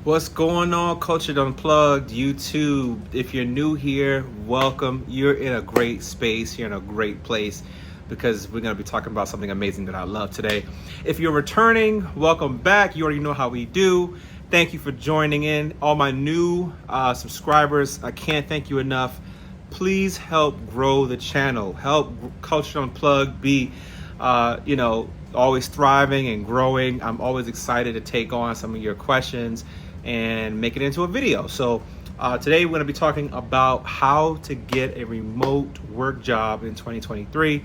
What's going on, Culture Unplugged YouTube? If you're new here, welcome. You're in a great space. You're in a great place because we're going to be talking about something amazing that I love today. If you're returning, welcome back. You already know how we do. Thank you for joining in. All my new subscribers, I can't thank you enough. Please help grow the channel. Help Culture Unplugged be, always thriving and growing. I'm always excited to take on some of your questions and make it into a video. So today we're going to be talking about how to get a remote work job in 2023.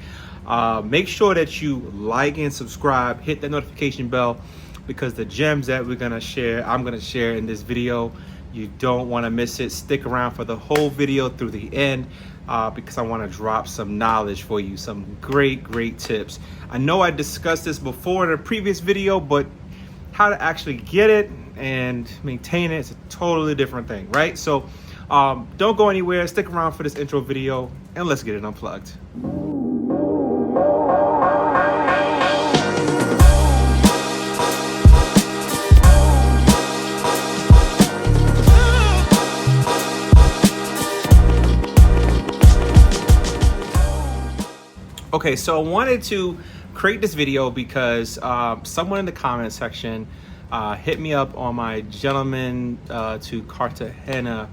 Make sure that you like and subscribe, hit the notification bell, because the gems that I'm going to share in this video, you don't want to miss it. Stick around for the whole video through the end because I want to drop some knowledge for you, some great tips. I know I discussed this before in a previous video, but how to actually get it and maintain it is a totally different thing, right? So don't go anywhere. Stick around for this intro video and let's get it unplugged. Okay, so I wanted to create this video because someone in the comment section hit me up on my Gentleman to Cartagena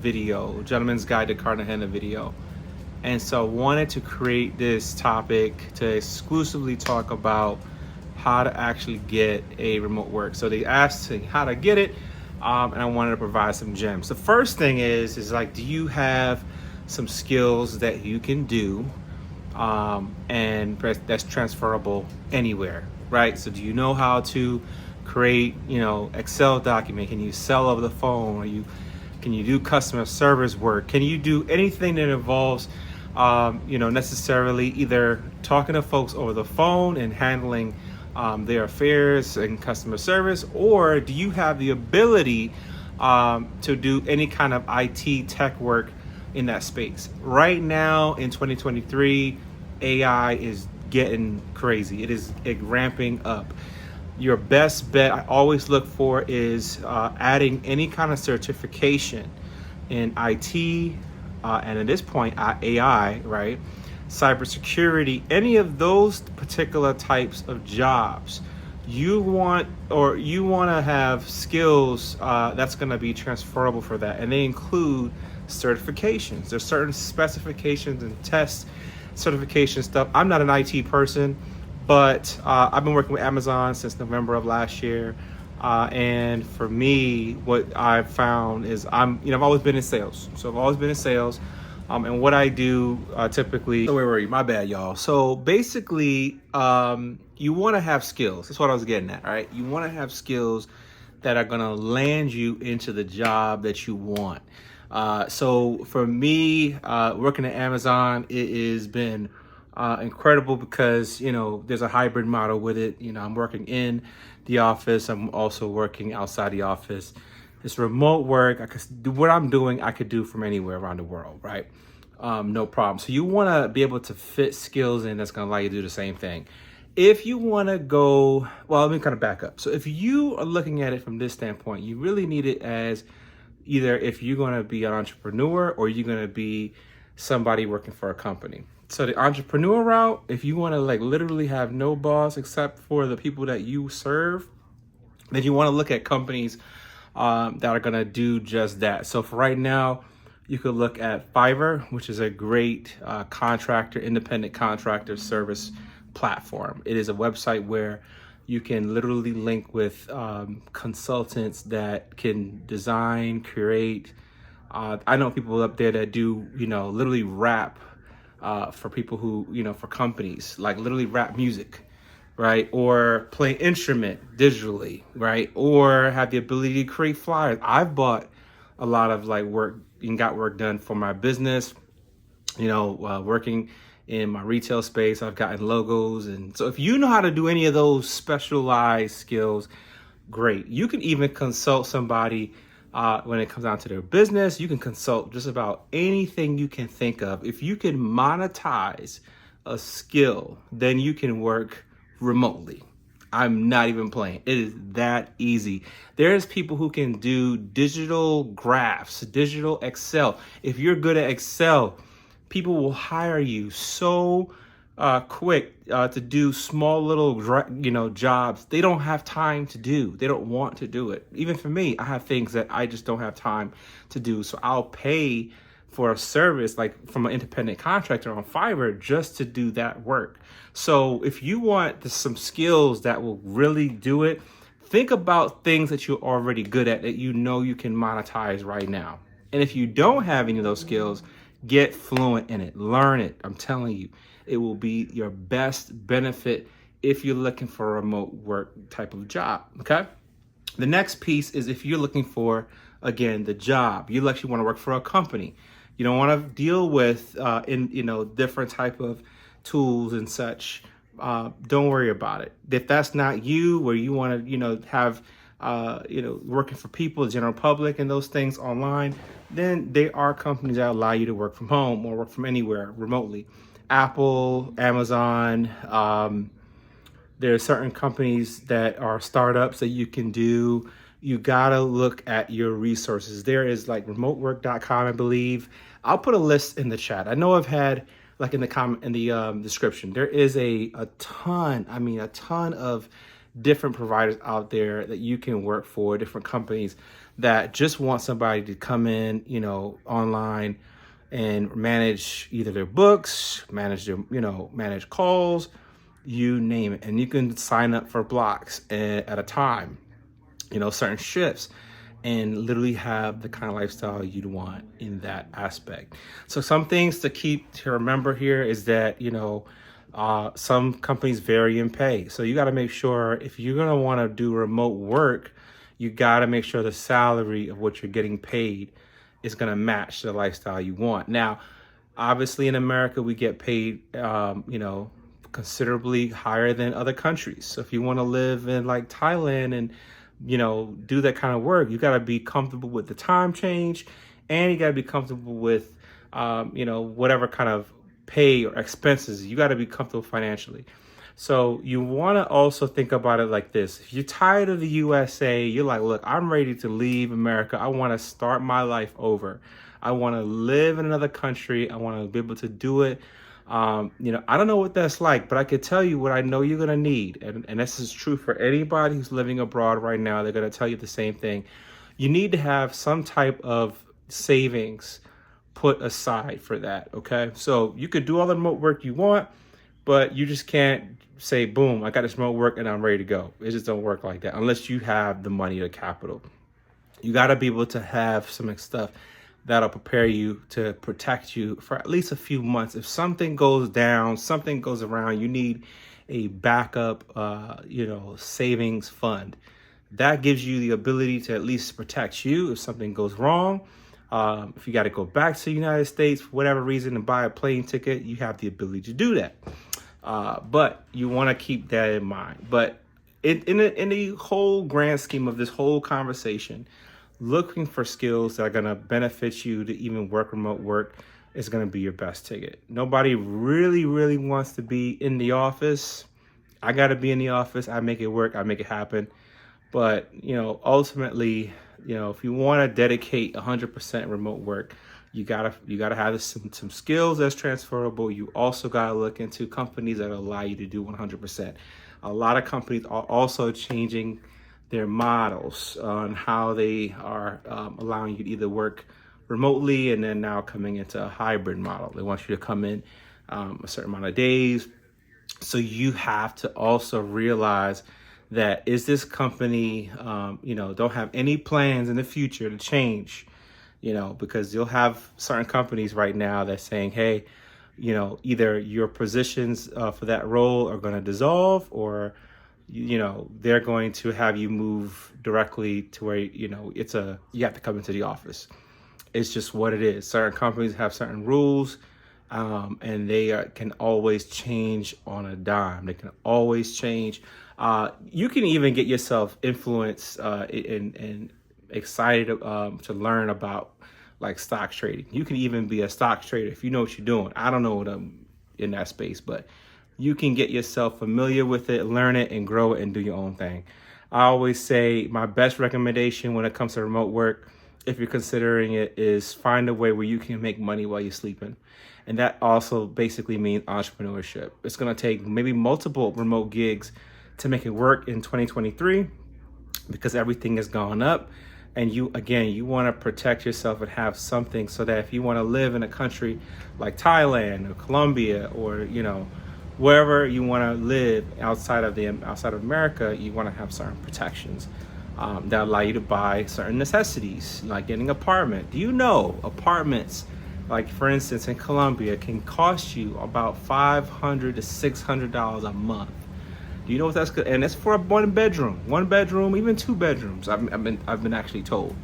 video, Gentleman's Guide to Cartagena video. And so I wanted to create this topic to exclusively talk about how to actually get a remote work. So they asked how to get it, and I wanted to provide some gems. The first thing is like, do you have some skills that you can do and that's transferable anywhere, right? So do you know how to create, Excel document? Can you sell over the phone? Can you do customer service work? Can you do anything that involves, necessarily either talking to folks over the phone and handling their affairs and customer service, or do you have the ability to do any kind of IT tech work in that space? Right now in 2023, AI is getting crazy. It is ramping up. Your best bet I always look for is adding any kind of certification in IT, and at this point, AI, right? Cybersecurity, any of those particular types of jobs. You want to have skills that's going to be transferable for that, and they include certifications. There's certain specifications and test certification stuff. I'm not an IT person, but I've been working with Amazon since November of last year, and for me, what I've found is I've always been in sales. So I've always been in sales, and what I do typically. So where were you? My bad, y'all. So basically, you want to have skills. That's what I was getting at, right? You want to have skills that are going to land you into the job that you want. So for me, working at Amazon, it has been incredible because, there's a hybrid model with it. I'm working in the office. I'm also working outside the office. It's remote work. I could do what I'm doing. I could do from anywhere around the world, right? No problem. So you want to be able to fit skills in that's going to allow you to do the same thing. If you want to go, well, let me kind of back up. So if you are looking at it from this standpoint, you really need it as either if you're going to be an entrepreneur or you're going to be somebody working for a company. So the entrepreneur route, if you want to literally have no boss except for the people that you serve, then you want to look at companies that are going to do just that. So for right now, you could look at Fiverr, which is a great independent contractor service platform. It is a website where you can literally link with consultants that can design, create. I know people up there that do, literally rap for people who, for companies, like literally rap music, right? Or play instrument digitally, right? Or have the ability to create flyers. I've bought a lot of work and got work done for my business, working in my retail space. I've gotten logos. And so if you know how to do any of those specialized skills, great. You can even consult somebody when it comes down to their business. You can consult just about anything you can think of. If you can monetize a skill, then you can work remotely. I'm not even playing. It is that easy. There's people who can do digital graphs, digital Excel. If you're good at Excel, people will hire you so quick to do small little jobs they don't have time to do. They don't want to do it. Even for me, I have things that I just don't have time to do. So I'll pay for a service like from an independent contractor on Fiverr just to do that work. So if you want some skills that will really do it, think about things that you're already good at that you know you can monetize right now. And if you don't have any of those skills, get fluent in it, learn it. I'm telling you, it will be your best benefit if you're looking for a remote work type of job, okay? The next piece is if you're looking for, again, the job. You actually want to work for a company. You don't want to deal with different type of tools and such. Don't worry about it. If that's not you, where you want to, have, working for people, the general public and those things online, then there are companies that allow you to work from home or work from anywhere remotely. Apple, Amazon, there are certain companies that are startups that you can do. You gotta look at your resources. There is like remotework.com, I believe. I'll put a list in the chat. I know I've had like in the description. There is a ton of different providers out there that you can work for, different companies that just want somebody to come in, online and manage either their books, manage calls, you name it. And you can sign up for blocks at a time, certain shifts, and literally have the kind of lifestyle you'd want in that aspect. So some things to remember here is that, some companies vary in pay. So you got to make sure if you're going to want to do remote work, you got to make sure the salary of what you're getting paid is going to match the lifestyle you want. Now, obviously in America, we get paid, considerably higher than other countries. So if you want to live in like Thailand and, do that kind of work, you got to be comfortable with the time change, and you got to be comfortable with, whatever kind of pay or expenses. You got to be comfortable financially. So you want to also think about it like this. If you're tired of the USA, you're like, look, I'm ready to leave America. I want to start my life over. I want to live in another country. I want to be able to do it. I don't know what that's like, but I can tell you what I know you're going to need. And this is true for anybody who's living abroad right now. They're going to tell you the same thing. You need to have some type of savings put aside for that. Okay. So you could do all the remote work you want, but you just can't say, boom, I got this remote work and I'm ready to go. It just don't work like that unless you have the money or capital. You got to be able to have some stuff that'll prepare you to protect you for at least a few months. If something goes down, something goes around, you need a backup, savings fund. That gives you the ability to at least protect you if something goes wrong. If you got to go back to the United States for whatever reason and buy a plane ticket, you have the ability to do that. But you want to keep that in mind. But in the whole grand scheme of this whole conversation, looking for skills that are going to benefit you to even work remote work is going to be your best ticket. Nobody really, really wants to be in the office. I got to be in the office. I make it work. I make it happen. But, ultimately, if you want to dedicate 100% remote work, you gotta have some skills that's transferable. You also got to look into companies that allow you to do 100%. A lot of companies are also changing their models on how they are allowing you to either work remotely and then now coming into a hybrid model. They want you to come in a certain amount of days. So you have to also realize that is this company, don't have any plans in the future to change, because you'll have certain companies right now that's saying, hey, either your positions for that role are going to dissolve or they're going to have you move directly to where, you have to come into the office. It's just what it is. Certain companies have certain rules, and they can always change on a dime. They can always change. You can even get yourself influenced and excited to learn about like stock trading. You can even be a stock trader if you know what you're doing. I don't know what I'm in that space, but you can get yourself familiar with it, learn it, and grow it and do your own thing. I always say my best recommendation when it comes to remote work, if you're considering it, is find a way where you can make money while you're sleeping. And that also basically means entrepreneurship. It's going to take maybe multiple remote gigs to make it work in 2023 because everything has gone up. And you want to protect yourself and have something so that if you want to live in a country like Thailand or Colombia or, wherever you want to live outside of America, you want to have certain protections that allow you to buy certain necessities, like getting an apartment. Do you know apartments, like for instance in Colombia, can cost you about $500 to $600 a month? Do you know what that's good? And it's for a one bedroom, even 2 bedrooms. I've been actually told.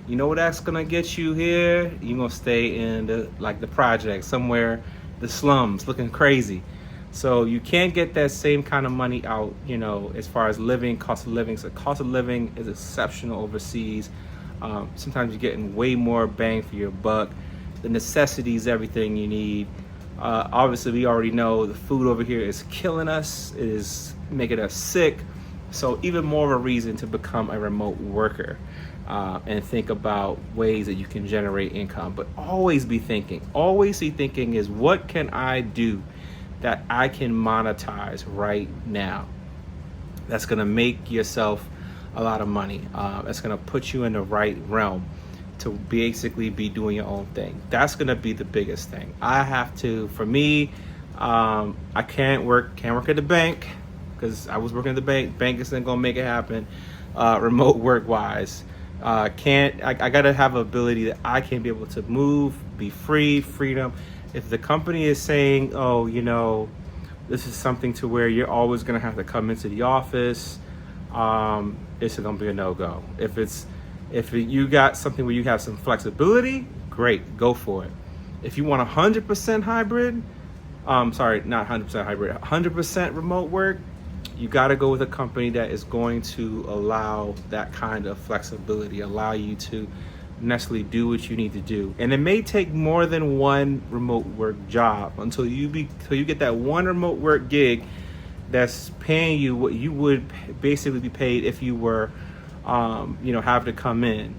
You know what that's gonna get you here? You're gonna stay in the project somewhere, the slums, looking crazy. So you can't get that same kind of money out, as far as cost of living. So cost of living is exceptional overseas. Sometimes you're getting way more bang for your buck. The necessities, everything you need. Obviously, we already know the food over here is killing us, is making us sick. So even more of a reason to become a remote worker and think about ways that you can generate income. But always be thinking is, what can I do that I can monetize right now that's going to make yourself a lot of money, that's going to put you in the right realm to basically be doing your own thing. That's going to be the biggest thing. For me, I can't work at the bank because I was working at the bank. Bank isn't going to make it happen remote work wise. I got to have an ability that I can be able to move, be freedom. If the company is saying, this is something to where you're always going to have to come into the office, it's going to be a no-go. If you got something where you have some flexibility, great, go for it. If you want 100% hybrid, not 100% hybrid, 100% remote work, you got to go with a company that is going to allow that kind of flexibility, allow you to necessarily do what you need to do. And it may take more than one remote work job until you get that one remote work gig that's paying you what you would basically be paid if you were have to come in,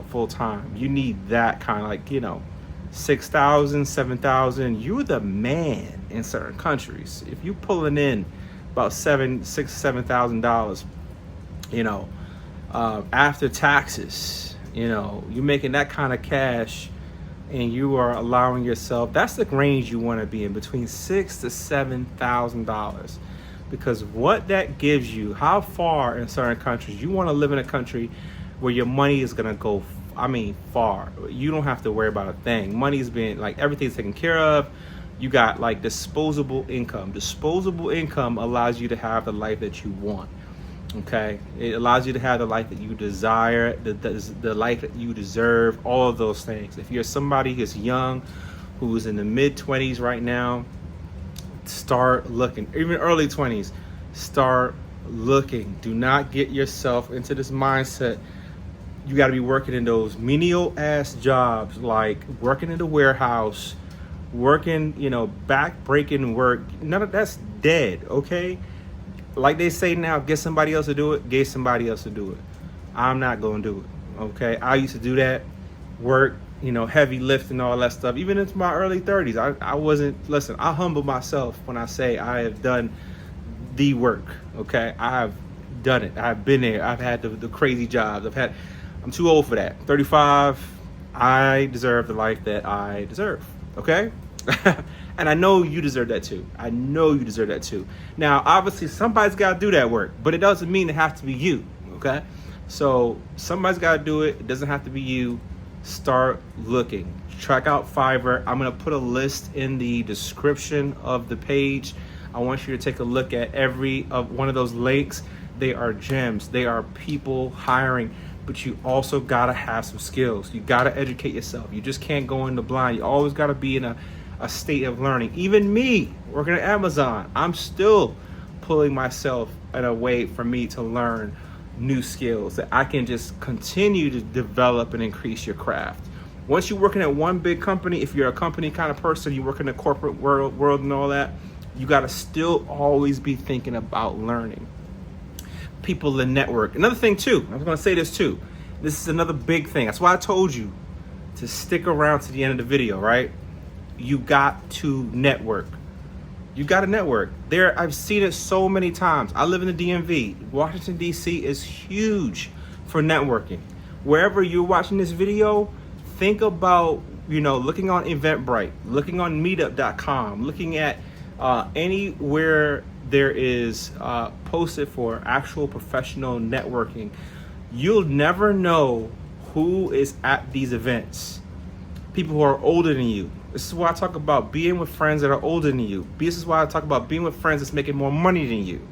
full time. You need that kind of $6,000, $7,000. You're the man in certain countries. If you pulling in about $7,000, after taxes, you're making that kind of cash, and you are allowing yourself. That's the range you want to be in, between $6,000 to $7,000. Because what that gives you, how far in certain countries, you want to live in a country where your money is going to go, far. You don't have to worry about a thing. Money's being, everything's taken care of. You got disposable income. Disposable income allows you to have the life that you want. Okay? It allows you to have the life that you desire, the life that you deserve, all of those things. If you're somebody who's young, who's in the mid-20s right now, start looking. Even early 20s, start looking. Do not get yourself into this mindset. You got to be working in those menial ass jobs, like working in the warehouse, working, back-breaking work. None of that's dead, okay? Like they say now, get somebody else to do it. Get somebody else to do it. I'm not going to do it, okay? I used to do that, work, heavy lift and all that stuff. Even into my early 30s, I wasn't, listen, I humble myself when I say I have done the work, okay? I have done it. I've been there. I've had the crazy jobs. I'm too old for that. 35, I deserve the life that I deserve, okay? And I know you deserve that too. Now, obviously, somebody's got to do that work, but it doesn't mean it has to be you, okay? So somebody's got to do it. It doesn't have to be you. Start looking. Check out Fiverr. I'm going to put a list in the description of the page. I want you to take a look at every one of those links. They are gems. They are people hiring. But you also got to have some skills. You got to educate yourself. You just can't go in the blind. You always got to be in a state of learning. Even me, working at Amazon, I'm still pulling myself in a way for me to learn new skills that I can just continue to develop and increase your craft. Once you're working at one big company, if you're a company kind of person, you work in the corporate world and all that, you got to still always be thinking about learning. People in network. Another thing too, I was going to say this too. This is another big thing. That's why I told you to stick around to the end of the video, right? You got to network. You got to network. I've seen it so many times. I live in the DMV. Washington, D.C. is huge for networking. Wherever you're watching this video, think about, looking on Eventbrite, looking on meetup.com, looking at anywhere there is posted for actual professional networking. You'll never know who is at these events. People who are older than you. This is why I talk about being with friends that are older than you. This is why I talk about being with friends that's making more money than you.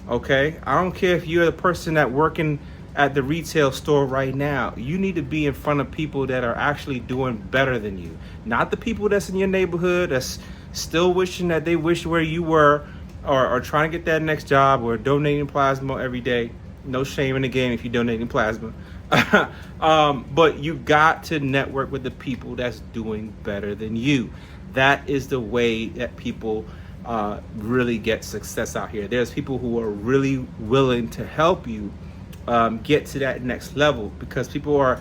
Okay? I don't care if you're the person that working at the retail store right now. You need to be in front of people that are actually doing better than you. Not the people that's in your neighborhood that's still wishing that they wish where you were, or trying to get that next job, or donating plasma every day. No shame in the game if you're donating plasma. But you got to network with the people that's doing better than you. That is the way that people really get success out here. There's people who are really willing to help you get to that next level, because people are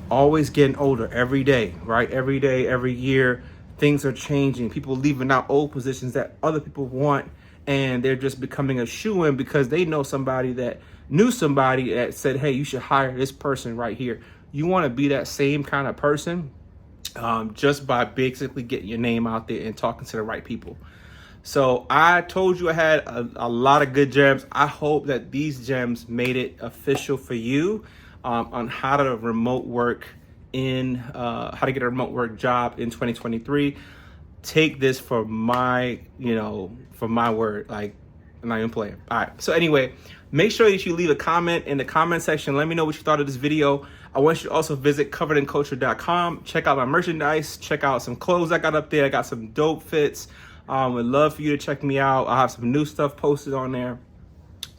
always getting older every day, right? Every day, every year, things are changing. People leaving out old positions that other people want, and they're just becoming a shoo-in because they know somebody that knew somebody that said, hey, you should hire this person right here. You want to be that same kind of person just by basically getting your name out there and talking to the right people. So I told you I had a lot of good gems. I hope that these gems made it official for you on how to remote work how to get a remote work job in 2023. Take this for my word. Like, I'm not even playing. All right. So anyway, make sure that you leave a comment in the comment section. Let me know what you thought of this video. I want you to also visit coveredinculture.com. Check out my merchandise. Check out some clothes I got up there. I got some dope fits. Would love for you to check me out. I'll have some new stuff posted on there.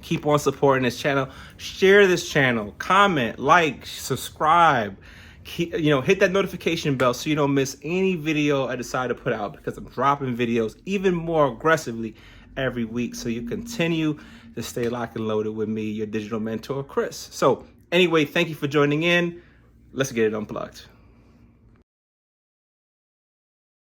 Keep on supporting this channel. Share this channel. Comment, like, subscribe. Hit that notification bell so you don't miss any video I decide to put out, because I'm dropping videos even more aggressively every week. So you continue to stay locked and loaded with me, your digital mentor, Chris. So anyway, thank you for joining in. Let's get it unplugged.